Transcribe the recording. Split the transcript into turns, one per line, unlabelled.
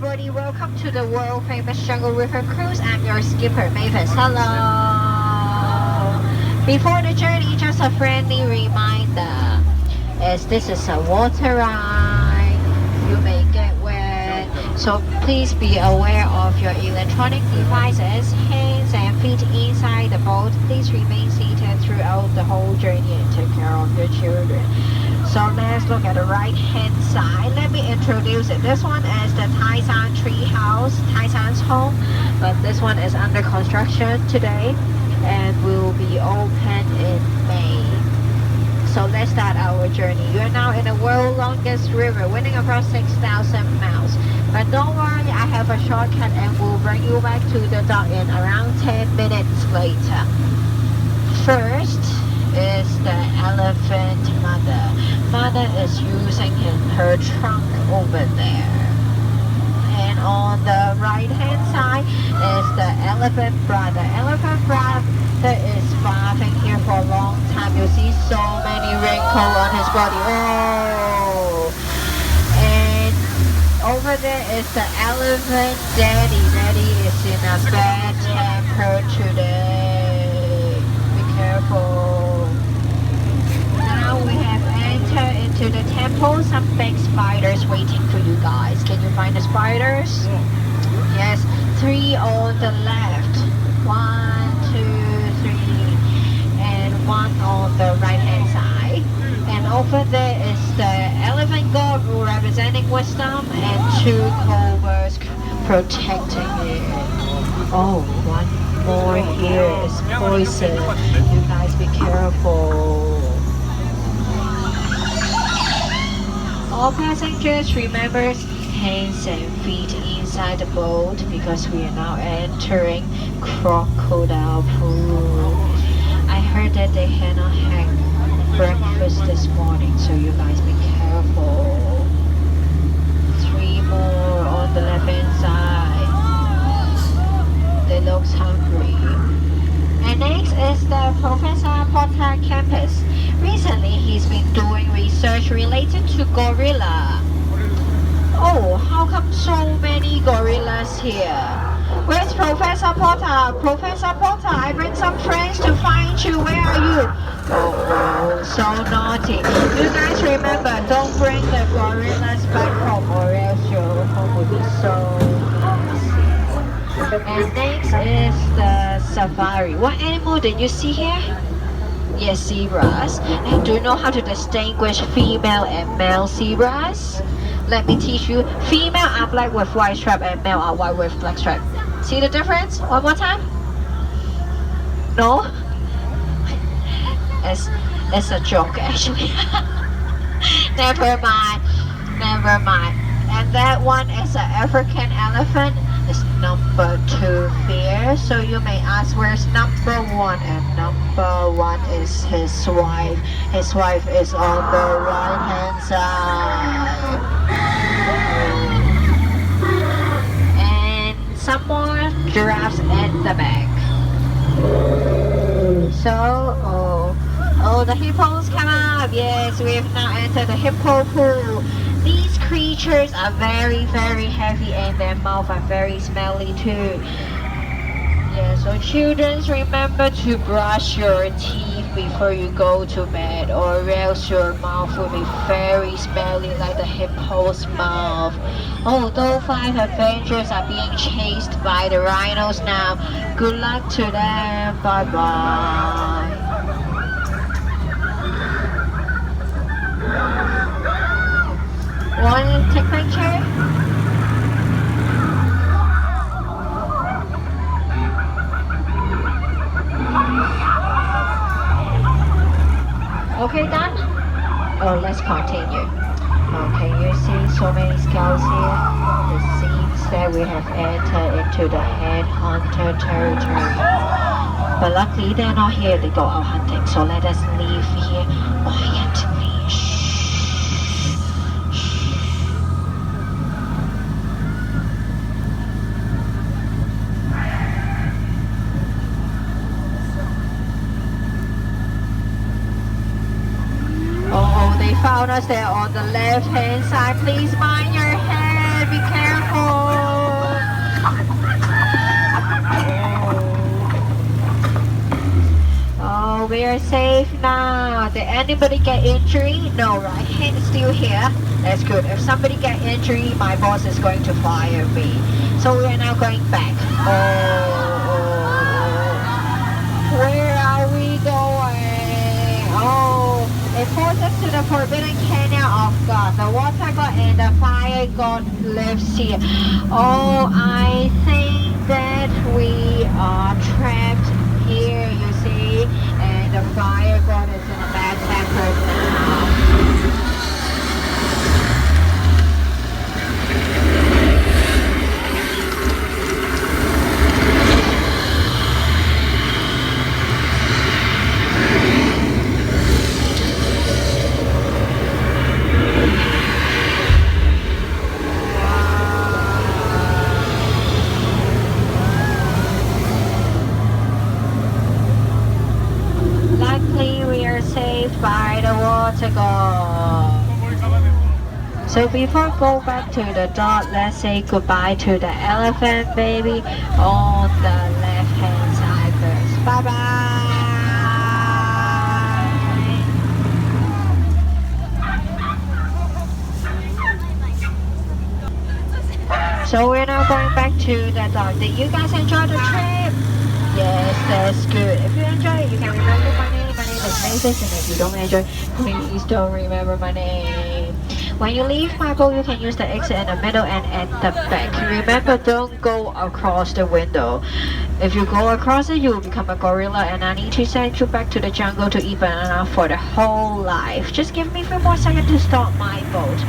everybody, welcome to the world famous Jungle River Cruise. I'm your skipper, Mavis. Hello! Before the journey, just a friendly reminder, as this is a water ride, you may get wet, so please be aware of your electronic devices, hands and feet inside the boat. Please remain seated throughout the whole journey and take care of your children. So let's look at the right hand side. Let me introduce it. This one is the Taisan tree house, Taisan's home, but this one is under construction today and will be open in May. So let's start our journey. You are now in the world's longest river, winding across 6,000 miles. But don't worry, I have a shortcut and will bring you back to the dock in around 10 minutes later. First is the elephant mother. Mother is using her trunk over there. And on the right hand side is the elephant brother. Elephant brother is bathing here for a long time. You see so many wrinkles on his body. Oh! And over there is the elephant daddy. Daddy is in a bad temper today. Be careful. Now we have entered into the temple. Some big spiders waiting for you guys. Can you find the spiders? Yes, 3 on the left. 1, 2, 3, and 1 on the right hand side. And over there is the elephant god representing wisdom and 2 cobras protecting it. Oh, 1 more here is poison. You guys be careful. All passengers, remember hands and feet inside the boat because we are now entering Crocodile pool. I heard that they had not had breakfast this morning, so you guys be careful. 3 more on the left hand side. They look hungry. And next is the Professor Potter campus. Recently, he's been doing research related to gorilla. Oh, how come so many gorillas here? Where's Professor Potter? Professor Potter, I bring some friends to find you. Where are you? Oh, so naughty. You guys remember, don't bring the gorillas back home or else your home will be so messy. And next is the safari. What animal did you see here? Yes, zebras. And do you know how to distinguish female and male zebras? Let me teach you. Female are black with white stripe and male are white with black stripe. See the difference? One more time? No? It's a joke actually. Never mind. Never mind. And that one is an African elephant. It's number 2 here. So you may ask where's number 1, and number 1 is his wife. His wife is on the right hand side. And some more giraffes at the back. So, oh, the hippos come up. Yes, we have now entered the hippo pool. These creatures are very, very heavy and their mouths are very smelly too. Yeah, so children, remember to brush your teeth before you go to bed or else your mouth will be very smelly like the hippo's mouth. Oh, those 5 adventurers are being chased by the rhinos now. Good luck to them. Bye-bye. Want to take a picture? Okay, done? Oh, let's continue. Okay, you see so many scouts here. It seems that we have entered into the Headhunter territory. But luckily they're not here, they go out hunting. So let us leave here quietly. Oh, they found us there on the left hand side. Please mind your head, be careful. are safe now. Did anybody get injury? No, right? Still here. That's good. If somebody get injury, my boss is going to fire me. So we are now going back. Where are we going? It pulls us to the Forbidden Canyon of God. The water god and the fire god lives here. I think that we are trapped here, you see. And the fire god is in a bad temper now. By the water god. So before go back to the dog, let's say goodbye to the elephant baby on the left hand side first. Bye bye. So we're now going back to the dog. Did you guys enjoy the trip? Yes, that's good. If you enjoy it, you can remember my name. My name is Mavis, and if you don't enjoy, please don't remember my name. When you leave my boat, you can use the exit in the middle and at the back. Remember, don't go across the window. If you go across it, you will become a gorilla, and I need to send you back to the jungle to eat banana for the whole life. Just give me a few more seconds to start my boat.